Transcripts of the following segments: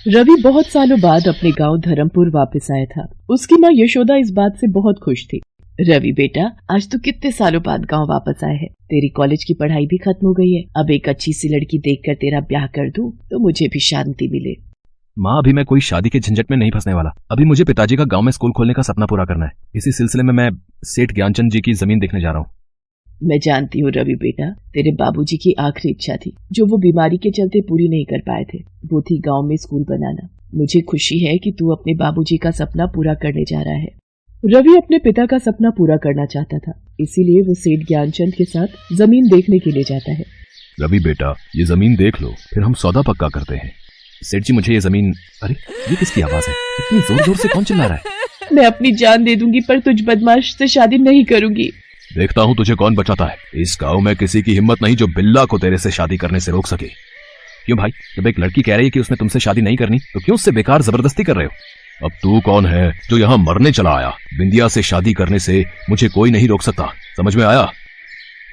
रवि बहुत सालों बाद अपने गांव धर्मपुर वापस आया था। उसकी माँ यशोदा इस बात से बहुत खुश थी। रवि बेटा, आज तो कितने सालों बाद गांव वापस आए हैं। तेरी कॉलेज की पढ़ाई भी खत्म हो गई है। अब एक अच्छी सी लड़की देखकर तेरा ब्याह कर दूं तो मुझे भी शांति मिले। माँ, अभी मैं कोई शादी के झंझट में नहीं फंसने वाला। अभी मुझे पिताजी का गांव में स्कूल खोलने का सपना पूरा करना है। इसी सिलसिले में मैं सेठ ज्ञानचंद जी की जमीन देखने जा रहा हूँ। मैं जानती हूँ रवि बेटा, तेरे बाबूजी की आखिरी इच्छा थी जो वो बीमारी के चलते पूरी नहीं कर पाए थे। वो थी गांव में स्कूल बनाना। मुझे खुशी है कि तू अपने बाबूजी का सपना पूरा करने जा रहा है। रवि अपने पिता का सपना पूरा करना चाहता था, इसीलिए वो सेठ ज्ञानचंद के साथ जमीन देखने के लिए जाता है। रवि बेटा, ये जमीन देख लो, फिर हम सौदा पक्का करते हैं। सेठ जी, मुझे ये जमीन। अरे, ये किसकी आवाज है? इतनी जोर जोर से कौन चिल्ला रहा है? मैं अपनी जान दे दूंगी पर तुझ बदमाश से शादी नहीं करूंगी। देखता हूँ तुझे कौन बचाता है। इस गांव में किसी की हिम्मत नहीं जो बिल्ला को तेरे से शादी करने से रोक सके। क्यों भाई, जब एक लड़की कह रही है कि उसने तुमसे शादी नहीं करनी तो क्यों उससे बेकार जबरदस्ती कर रहे हो? अब तू कौन है जो यहाँ मरने चला आया? बिंदिया से शादी करने से मुझे कोई नहीं रोक सकता, समझ में आया?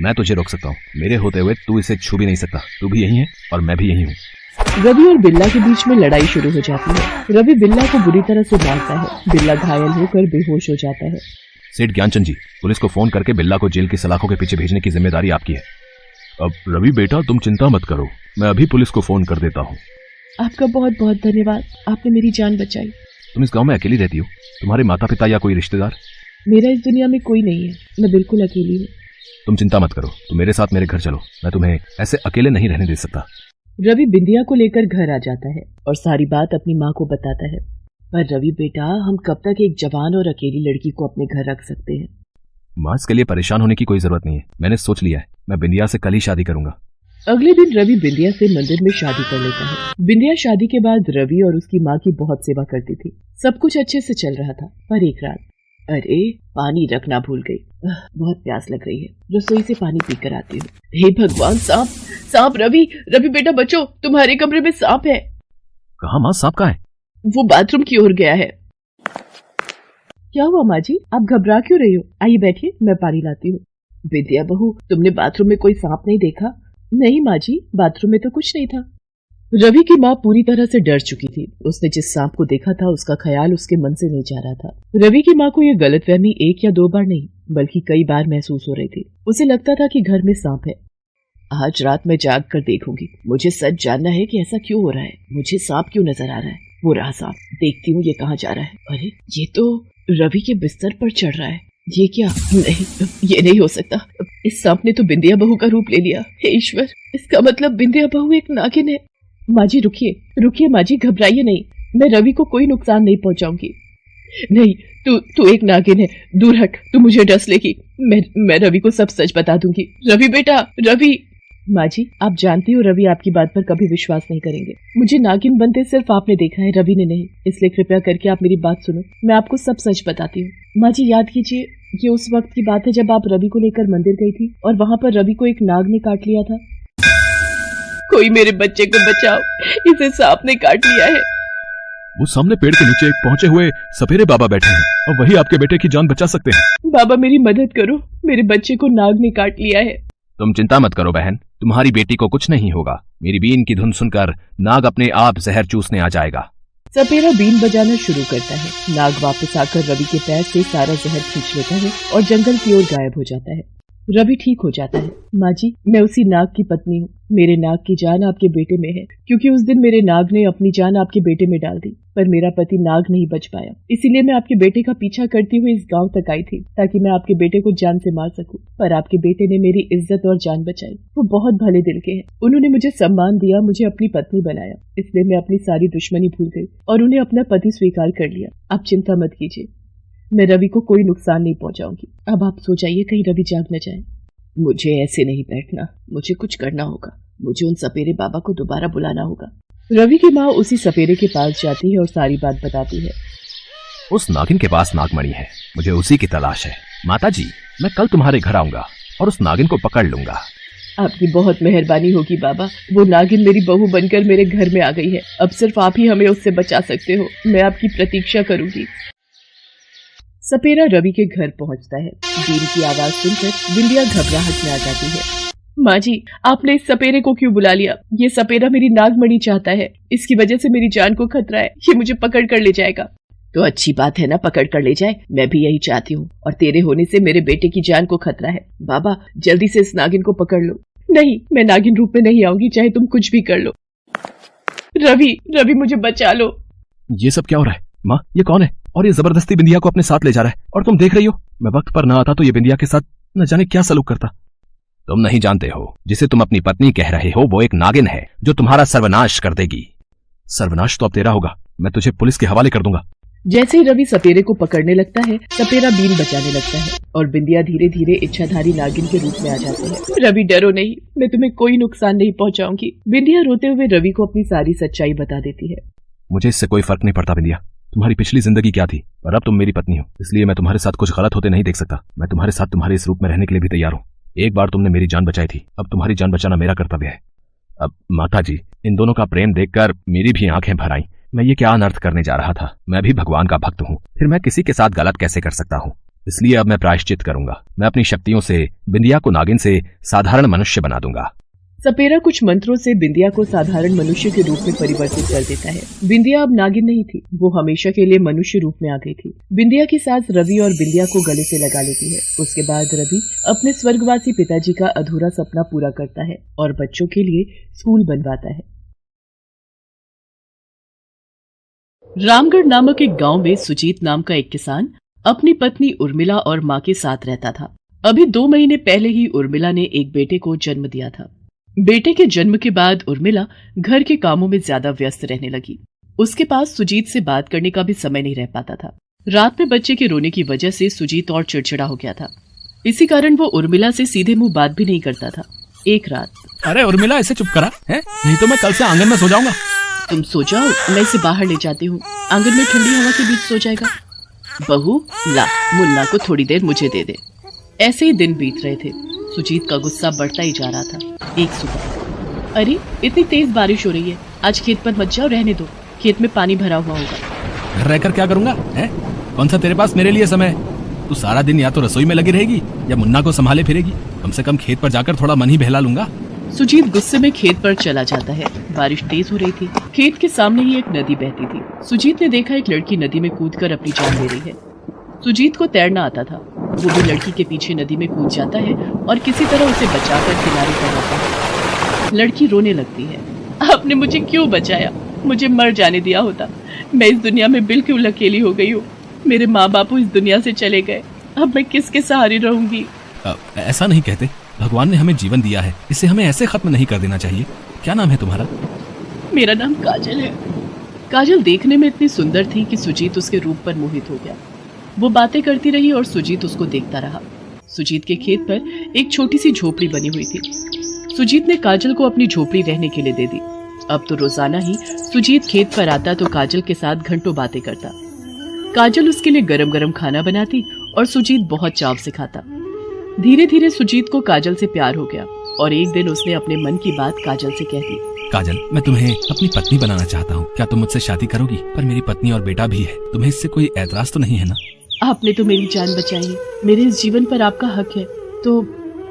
मैं तुझे रोक सकता हूँ, मेरे होते हुए तू इसे छू भी नहीं सकता। तू भी यही है और मैं भी यही हूँ। रवि और बिल्ला के बीच में लड़ाई शुरू हो जाती है। रवि बिल्ला को बुरी तरह से मारता है। बिल्ला घायल होकर बेहोश हो जाता है। सेठ ज्ञानचंद जी, पुलिस को फोन करके बिल्ला को जेल की सलाखों के पीछे भेजने की जिम्मेदारी आपकी है। अब रवि बेटा, तुम चिंता मत करो, मैं अभी पुलिस को फोन कर देता हूँ। आपका बहुत बहुत धन्यवाद, आपने मेरी जान बचाई। तुम इस गांव में अकेली रहती हो? तुम्हारे माता पिता या कोई रिश्तेदार? मेरा इस दुनिया में कोई नहीं है, मैं बिल्कुल अकेली हूँ। तुम चिंता मत करो, तुम मेरे साथ मेरे घर चलो, मैं तुम्हें ऐसे अकेले नहीं रहने दे सकता। रवि बिंदिया को लेकर घर आ जाता है और सारी बात अपनी माँ को बताता है। पर रवि बेटा, हम कब तक एक जवान और अकेली लड़की को अपने घर रख सकते हैं? माँ, इसके लिए परेशान होने की कोई जरूरत नहीं है। मैंने सोच लिया है, मैं बिंदिया से कल ही शादी करूंगा। अगले दिन रवि बिंदिया से मंदिर में शादी कर लेता है। बिंदिया शादी के बाद रवि और उसकी माँ की बहुत सेवा करती थी। सब कुछ अच्छे से चल रहा था। पर एक रात, अरे पानी रखना भूल गई। बहुत प्यास लग रही है, रसोई से पानी पीकर आती हूँ। हे भगवान, सांप सांप! रवि बेटा बचो, तुम्हारे कमरे में सांप है। कहाँ माँ, सांप कहाँ है? वो बाथरूम की ओर गया है। क्या हुआ माँ जी, आप घबरा क्यों रही हो? आइए बैठिए, मैं पानी लाती हूँ। विद्या बहू, तुमने बाथरूम में कोई सांप नहीं देखा? नहीं माँ जी, बाथरूम में तो कुछ नहीं था। रवि की माँ पूरी तरह से डर चुकी थी। उसने जिस सांप को देखा था उसका ख्याल उसके मन से नहीं जा रहा था। रवि की माँ को यह गलतफहमी एक या दो बार नहीं बल्कि कई बार महसूस हो रही थी। उसे लगता था कि घर में सांप है। आज रात मैं जाग कर देखूंगी। मुझे सच जानना है कि ऐसा क्यों हो रहा है। मुझे सांप क्यों नजर आ रहा है? वो रहा सांप, देखती हूँ ये कहाँ जा रहा है। अरे, ये तो रवि के बिस्तर पर चढ़ रहा है। ये क्या? नहीं, ये नहीं हो सकता। इस सांप ने तो बिंदिया बहू का रूप ले लिया। हे ईश्वर, इसका मतलब बिंदिया बहू एक नागिन है। माँ जी रुकिए माँ जी, घबराइए नहीं, मैं रवि को कोई नुकसान नहीं पहुंचाऊंगी। नहीं, तू एक नागिन है, दूर हट, तू मुझे डस लेगी। मैं रवि को सब सच बता दूंगी। रवि बेटा, रवि! माँ जी, आप जानती हो रवि आपकी बात पर कभी विश्वास नहीं करेंगे। मुझे नागिन बनते सिर्फ आपने देखा है, रवि ने नहीं। इसलिए कृपया करके आप मेरी बात सुनो, मैं आपको सब सच बताती हूँ। माँ जी, याद कीजिए, ये उस वक्त की बात है जब आप रवि को लेकर मंदिर गई थी और वहाँ पर रवि को एक नाग ने काट लिया था। कोई मेरे बच्चे को बचाओ, इसे सांप ने काट लिया है। वो सामने पेड़ के नीचे एक पहुंचे हुए सपेरे बाबा बैठे हैं और वही आपके बेटे की जान बचा सकते हैं। बाबा, मेरी मदद करो, मेरे बच्चे को नाग ने काट लिया है। तुम चिंता मत करो बहन, तुम्हारी बेटी को कुछ नहीं होगा। मेरी बीन की धुन सुनकर नाग अपने आप जहर चूसने आ जाएगा। सपेरा बीन बजाना शुरू करता है। नाग वापस आकर रवि के पैर से सारा जहर खींच लेता है और जंगल की ओर गायब हो जाता है। रवि ठीक हो जाता है। माँ जी, मैं उसी नाग की पत्नी हूँ। मेरे नाग की जान आपके बेटे में है, क्योंकि उस दिन मेरे नाग ने अपनी जान आपके बेटे में डाल दी, पर मेरा पति नाग नहीं बच पाया। इसीलिए मैं आपके बेटे का पीछा करती हुई इस गांव तक आई थी, ताकि मैं आपके बेटे को जान से मार सकूं। पर आपके बेटे ने मेरी इज्जत और जान बचाई। वो बहुत भले दिल के हैं। उन्होंने मुझे सम्मान दिया, मुझे अपनी पत्नी बनाया। इसलिए मैं अपनी सारी दुश्मनी भूल गई और उन्हें अपना पति स्वीकार कर लिया। आप चिंता मत कीजिए, मैं रवि को कोई नुकसान नहीं पहुंचाऊंगी। अब आप सो जाइए, कहीं रवि जाग न जाए। मुझे ऐसे नहीं बैठना, मुझे कुछ करना होगा। मुझे उन सपेरे बाबा को दोबारा बुलाना होगा। रवि की माँ उसी सपेरे के पास जाती है और सारी बात बताती है। उस नागिन के पास नागमणि है, मुझे उसी की तलाश है। माता जी, मैं कल तुम्हारे घर आऊंगा और उस नागिन को पकड़ लूंगा। आपकी बहुत मेहरबानी होगी बाबा। वो नागिन मेरी बहू बनकर मेरे घर में आ गई है। अब सिर्फ आप ही हमें उससे बचा सकते हो। मैं आपकी प्रतीक्षा करूंगी। सपेरा रवि के घर पहुंचता है। बीन की आवाज सुनकर बिंदिया घबराहट में आ जाती है। माँ जी, आपने इस सपेरे को क्यों बुला लिया? ये सपेरा मेरी नागमणि चाहता है, इसकी वजह से मेरी जान को खतरा है, ये मुझे पकड़ कर ले जाएगा। तो अच्छी बात है ना, पकड़ कर ले जाए, मैं भी यही चाहती हूँ, और तेरे होने से मेरे बेटे की जान को खतरा है। बाबा जल्दी से इस नागिन को पकड़ लो। नहीं, मैं नागिन रूप में नहीं आऊंगी, चाहे तुम कुछ भी कर लो। रवि, रवि मुझे बचा लो। ये सब क्या हो रहा है माँ? ये कौन है और ये जबरदस्ती बिंदिया को अपने साथ ले जा रहा है, और तुम देख रही हो? मैं वक्त पर ना आता तो ये बिंदिया के साथ न जाने क्या सलूक करता। तुम नहीं जानते हो, जिसे तुम अपनी पत्नी कह रहे हो वो एक नागिन है जो तुम्हारा सर्वनाश कर देगी। सर्वनाश तो अब तेरा होगा, मैं तुझे पुलिस के हवाले कर दूंगा। जैसे ही रवि सपेरे को पकड़ने लगता है, सपेरा बीन बजाने लगता है और बिंदिया धीरे धीरे इच्छाधारी नागिन के रूप में आ जाती है। रवि डरो नहीं, मैं तुम्हें कोई नुकसान नहीं पहुंचाऊंगी। बिंदिया रोते हुए रवि को अपनी सारी सच्चाई बता देती है। मुझे इससे कोई फर्क नहीं पड़ता बिंदिया, तुम्हारी पिछली जिंदगी क्या थी, और अब तुम मेरी पत्नी हो, इसलिए मैं तुम्हारे साथ कुछ गलत होते नहीं देख सकता। मैं तुम्हारे साथ तुम्हारे इस रूप में रहने के लिए भी तैयार हूँ। एक बार तुमने मेरी जान बचाई थी, अब तुम्हारी जान बचाना मेरा कर्तव्य है। अब माता जी, इन दोनों का प्रेम देखकर मेरी भी आंखें भर आईं। मैं ये क्या अनर्थ करने जा रहा था? मैं भी भगवान का भक्त हूँ, फिर मैं किसी के साथ गलत कैसे कर सकता हूँ? इसलिए अब मैं प्रायश्चित करूंगा। मैं अपनी शक्तियों से बिंदिया को नागिन से साधारण मनुष्य बना दूंगा। सपेरा कुछ मंत्रों से बिंदिया को साधारण मनुष्य के रूप में परिवर्तित कर देता है। बिंदिया अब नागिन नहीं थी, वो हमेशा के लिए मनुष्य रूप में आ गई थी। बिंदिया की सास रवि और बिंदिया को गले से लगा लेती है। उसके बाद रवि अपने स्वर्गवासी पिताजी का अधूरा सपना पूरा करता है और बच्चों के लिए स्कूल बनवाता है। रामगढ़ नामक एक गांव में सुजीत नाम का एक किसान अपनी पत्नी उर्मिला और मां के साथ रहता था। अभी 2 महीने पहले ही उर्मिला ने एक बेटे को जन्म दिया था। बेटे के जन्म के बाद उर्मिला घर के कामों में ज्यादा व्यस्त रहने लगी। उसके पास सुजीत से बात करने का भी समय नहीं रह पाता था। रात में बच्चे के रोने की वजह से सुजीत और चिड़चिड़ा हो गया था। इसी कारण वो उर्मिला से सीधे मुंह बात भी नहीं करता था। एक रात, अरे उर्मिला, ऐसे चुप करा है, नहीं तो मैं कल से आंगन में सो जाऊंगा। तुम सो जाओ, मैं इसे बाहर ले जाती हूँ, आंगन में ठंडी हवा के बीच सो जाएगा। बहू ला, मुन्ना को थोड़ी देर मुझे दे दे। ऐसे ही दिन बीत रहे थे। सुजीत का गुस्सा बढ़ता ही जा रहा था। एक सुबह, अरे इतनी तेज बारिश हो रही है, आज खेत पर मत जाओ, रहने दो, खेत में पानी भरा हुआ होगा। घर रहकर क्या करूंगा है? कौन सा तेरे पास मेरे लिए समय? तू सारा दिन या तो रसोई में लगी रहेगी या मुन्ना को संभाले फिरेगी। कम से कम खेत पर जाकर थोड़ा मन ही बहला लूंगा। सुजीत गुस्से में खेत पर चला जाता है। बारिश तेज हो रही थी। खेत के सामने ही एक नदी बहती थी। सुजीत ने देखा एक लड़की नदी में कूदकर अपनी जान ले रही है। सुजीत को तैरना आता था। वो भी लड़की के पीछे नदी में कूद जाता है और किसी तरह उसे बचाकर किनारे पर लाता है। लड़की रोने लगती है। आपने मुझे क्यों बचाया? मुझे मर जाने दिया होता। मैं इस दुनिया में बिल्कुल अकेली हो गई हूँ। मेरे माँ बाप इस दुनिया से चले गए, अब मैं किसके सहारे रहूंगी? ऐसा नहीं कहते, भगवान ने हमें जीवन दिया है, इसे हमें ऐसे खत्म नहीं कर देना चाहिए। क्या नाम है तुम्हारा? मेरा नाम काजल है। काजल देखने में इतनी सुंदर थी कि सुजीत उसके रूप पर मोहित हो गया। वो बातें करती रही और सुजीत उसको देखता रहा। सुजीत के खेत पर एक छोटी सी झोपड़ी बनी हुई थी। सुजीत ने काजल को अपनी झोपड़ी रहने के लिए दे दी। अब तो रोजाना ही सुजीत खेत पर आता तो काजल के साथ घंटों बातें करता। काजल उसके लिए गरम गरम खाना बनाती और सुजीत बहुत चाव से खाता। धीरे धीरे सुजीत को काजल से प्यार हो गया और एक दिन उसने अपने मन की बात काजल से कह दी। काजल, मैं तुम्हें अपनी पत्नी बनाना चाहता हूँ, क्या तुम मुझसे शादी करोगी? पर मेरी पत्नी और बेटा भी है, तुम्हें इससे कोई ऐतराज तो नहीं है ना? आपने तो मेरी जान बचाई है, मेरे इस जीवन पर आपका हक है, तो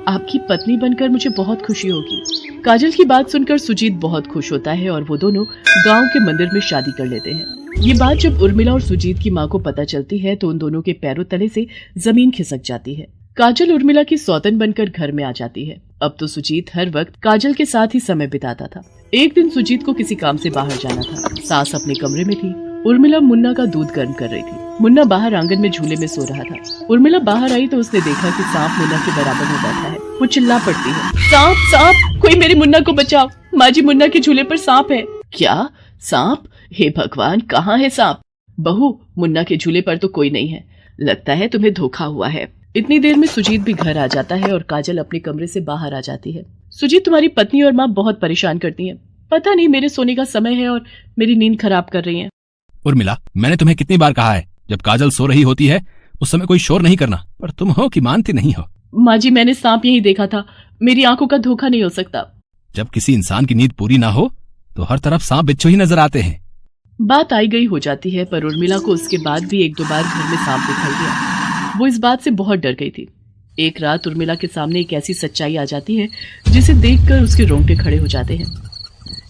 आपकी पत्नी बनकर मुझे बहुत खुशी होगी। काजल की बात सुनकर सुजीत बहुत खुश होता है और वो दोनों गांव के मंदिर में शादी कर लेते हैं। ये बात जब उर्मिला और सुजीत की माँ को पता चलती है तो उन दोनों के पैरों तले से जमीन खिसक जाती है। काजल उर्मिला की सौतन बनकर घर में आ जाती है। अब तो सुजीत हर वक्त काजल के साथ ही समय बिताता था। एक दिन सुजीत को किसी काम से बाहर जाना था। सास अपने कमरे में थी। उर्मिला मुन्ना का दूध गर्म कर रही थी। मुन्ना बाहर आंगन में झूले में सो रहा था। उर्मिला बाहर आई तो उसने देखा कि सांप मुन्ना के बराबर में बैठा है। वो चिल्ला पड़ती है, सांप सांप, कोई मेरे मुन्ना को बचाओ, माँ जी मुन्ना के झूले पर सांप है। क्या सांप? हे भगवान, कहाँ है सांप? बहू, मुन्ना के झूले पर तो कोई नहीं है, लगता है तुम्हें धोखा हुआ है। इतनी देर में सुजीत भी घर आ जाता है और काजल अपने कमरे से बाहर आ जाती है। सुजीत, तुम्हारी पत्नी और माँ बहुत परेशान करती हैं। पता नहीं मेरे सोने का समय है और मेरी नींद खराब कर रही हैं। उर्मिला, मैंने तुम्हें कितनी बार कहा है, जब काजल सो रही होती है उस समय कोई शोर नहीं करना, पर तुम हो कि मानती नहीं हो। माँ जी, मैंने सांप यही देखा था, मेरी आंखों का धोखा नहीं हो सकता। जब किसी इंसान की नींद पूरी ना हो तो हर तरफ सांप बिच्छू ही नजर आते हैं। बात आई गई हो जाती है, पर उर्मिला को उसके बाद भी 1-2 बार घर में सांप दिखाई दिया। वो इस बात से बहुत डर गई थी। एक रात उर्मिला के सामने एक ऐसी सच्चाई आ जाती है जिसे देखकर उसके रोंगटे खड़े हो जाते हैं।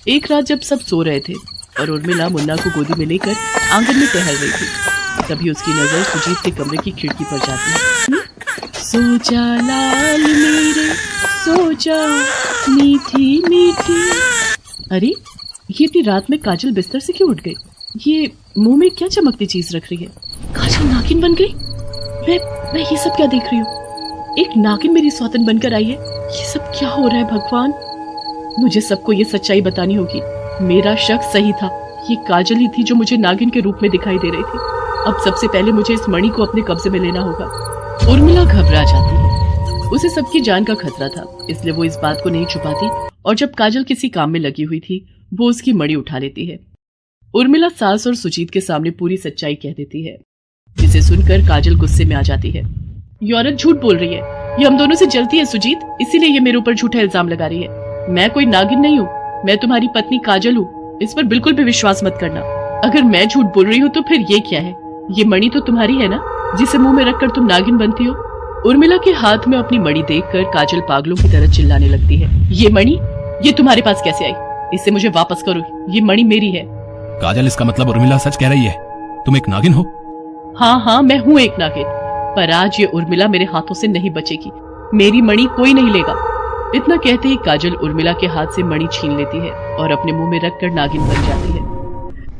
एक रात जब सब सो रहे थे और उर्मिला मुन्ना को गोदी में लेकर आंगन में टहल रही थी, तभी उसकी नजर सुजीत के कमरे की खिड़की पर जाती है। सो जा लाल मेरे, सो जा मीठी मीठी। अरे ये इतनी रात में काजल बिस्तर से क्यों उठ गई? ये मुंह में क्या चमकती चीज रख रही है? काजल नागिन बन गई? मैं ये सब क्या देख रही हूँ? एक नागिन मेरी सौतन बनकर आई है। ये सब क्या हो रहा है भगवान? मुझे सबको ये सच्चाई बतानी होगी। मेरा शक सही था, ये काजल ही थी जो मुझे नागिन के रूप में दिखाई दे रही थी। अब सबसे पहले मुझे इस मणि को अपने कब्जे में लेना होगा। उर्मिला घबरा जाती है। उसे सबकी जान का खतरा था, इसलिए वो इस बात को नहीं छुपाती और जब काजल किसी काम में लगी हुई थी वो उसकी मणि उठा लेती है। उर्मिला सास और सुजीत के सामने पूरी सच्चाई कह देती है, जिसे सुनकर काजल गुस्से में आ जाती है। ये औरत झूठ बोल रही है, ये हम दोनों से जलती है सुजीत, इसीलिए ये मेरे ऊपर झूठा इल्जाम लगा रही है। मैं कोई नागिन नहीं हूँ, मैं तुम्हारी पत्नी काजल हूँ। इस पर बिल्कुल भी विश्वास मत करना। अगर मैं झूठ बोल रही हूँ तो फिर ये क्या है? ये मणि तो तुम्हारी है ना, जिसे मुंह में रखकर तुम नागिन बनती हो। उर्मिला के हाथ में अपनी मणि देखकर काजल पागलों की तरह चिल्लाने लगती है। ये मणि, ये तुम्हारे पास कैसे आई? इसे मुझे वापस करो, ये मणि मेरी है। काजल, इसका मतलब उर्मिला सच कह रही है, तुम एक नागिन हो? हाँ, मैं हूँ एक नागिन, पर आज ये उर्मिला मेरे हाथों से नहीं बचेगी। मेरी मणि कोई नहीं लेगा। इतना कहते ही काजल उर्मिला के हाथ से मणि छीन लेती है और अपने मुंह में रखकर नागिन बन जाती है।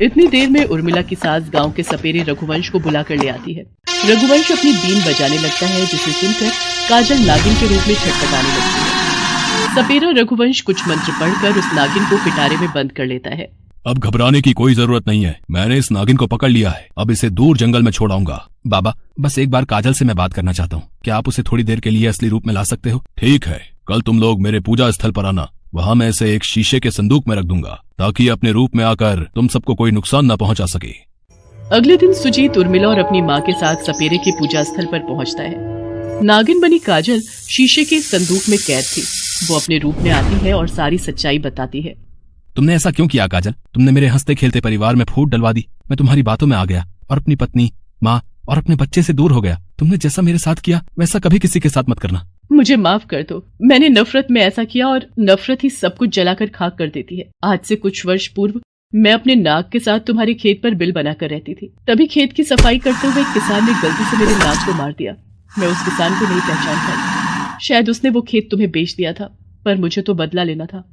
इतनी देर में उर्मिला की सास गांव के सपेरे रघुवंश को बुलाकर ले आती है। रघुवंश अपनी बीन बजाने लगता है, जिसे सुनकर काजल नागिन के रूप में छटपटाने लगती है। सपेरा रघुवंश कुछ मंत्र पढ़कर उस नागिन को पिटारे में बंद कर लेता है। अब घबराने की कोई जरूरत नहीं है, मैंने इस नागिन को पकड़ लिया है, अब इसे दूर जंगल में छोड़ाऊंगा। बाबा, बस एक बार काजल से मैं बात करना चाहता हूँ, क्या आप उसे थोड़ी देर के लिए असली रूप में ला सकते हो? ठीक है, कल तुम लोग मेरे पूजा स्थल पर आना, वहाँ मैं इसे एक शीशे के संदूक में रख दूंगा ताकि अपने रूप में आकर तुम सबको कोई नुकसान न पहुँचा सके। अगले दिन सुजीत उर्मिला और अपनी माँ के साथ सपेरे के पूजा स्थल पर पहुँचता है। नागिन बनी काजल शीशे के संदूक में कैद थी। वो अपने रूप में आती है और सारी सच्चाई बताती है। तुमने ऐसा क्यों किया काजल? तुमने मेरे हंसते खेलते परिवार में फूट डलवा दी। मैं तुम्हारी बातों में आ गया और अपनी पत्नी, माँ और अपने बच्चे से दूर हो गया। तुमने जैसा मेरे साथ किया वैसा कभी किसी के साथ मत करना। मुझे माफ कर दो, मैंने नफरत में ऐसा किया और नफरत ही सब कुछ जलाकर खाक कर देती है। आज से कुछ वर्ष पूर्व मैं अपने नाग के साथ तुम्हारे खेत पर बिल बनाकर रहती थी। तभी खेत की सफाई करते हुए एक किसान ने गलती से मेरे नाग को मार दिया। मैं उस किसान को नहीं पहचान पाई। शायद उसने वो खेत तुम्हें बेच दिया था, पर मुझे तो बदला लेना था।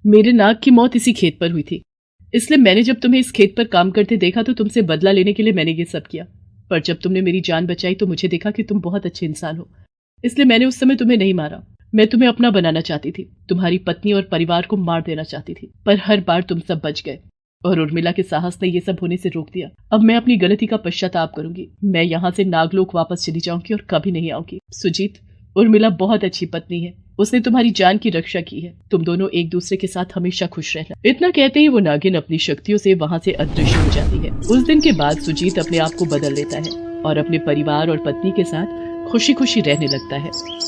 मेरे नाग की मौत इसी खेत पर हुई थी, इसलिए मैंने जब तुम्हें इस खेत पर काम करते देखा तो तुमसे बदला लेने के लिए मैंने ये सब किया। पर जब तुमने मेरी जान बचाई तो मुझे देखा कि तुम बहुत अच्छे इंसान हो, इसलिए मैंने उस समय तुम्हें नहीं मारा। मैं तुम्हें अपना बनाना चाहती थी, तुम्हारी पत्नी और परिवार को मार देना चाहती थी, पर हर बार तुम सब बच गए और उर्मिला के साहस ने ये सब होने से रोक दिया। अब मैं अपनी गलती का पश्चाताप करूंगी। मैं यहाँ से नागलोक वापस चली जाऊंगी और कभी नहीं आऊंगी। सुजीत, उर्मिला बहुत अच्छी पत्नी है, उसने तुम्हारी जान की रक्षा की है। तुम दोनों एक दूसरे के साथ हमेशा खुश रहना। इतना कहते ही वो नागिन अपनी शक्तियों से वहाँ से अदृश्य हो जाती है। उस दिन के बाद सुजीत अपने आप को बदल लेता है और अपने परिवार और पत्नी के साथ खुशी खुशी रहने लगता है।